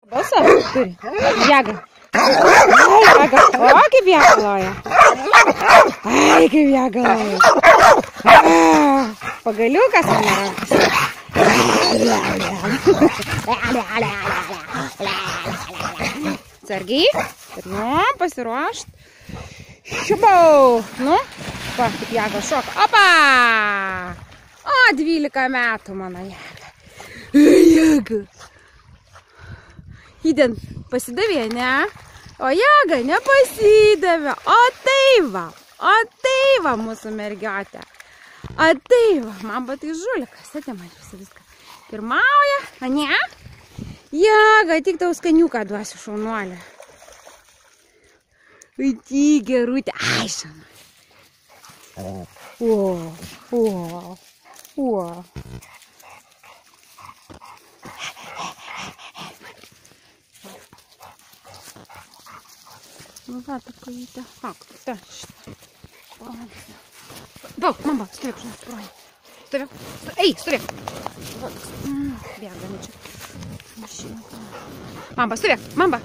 Balsą turi. Jėga. Jėga. O, kaip jėgaloja. Ai, kaip jėgaloja. Pagaliukas mano rankas. Sargiai. Nu, pasiruošt. Šiubau. Nu, va, kaip jėga šoka. Opa. O, 12 metų mano jėga. Jėga. Įdien pasidavė, ne? O jėga nepasidavė. O tai va mūsų mergiotė. O tai va, man tai žulikas, atėma viską. Pirmauja, a ne? Jėga, tik tau skaniuką duosiu, šaunuolė. Ty gerutė, ai šaunuolė. O. Nu, va, такая-то. Да, что? Бог, мама, стой, стой. Стой. Эй, стой. Бега, ничего. Мама, стой, мама.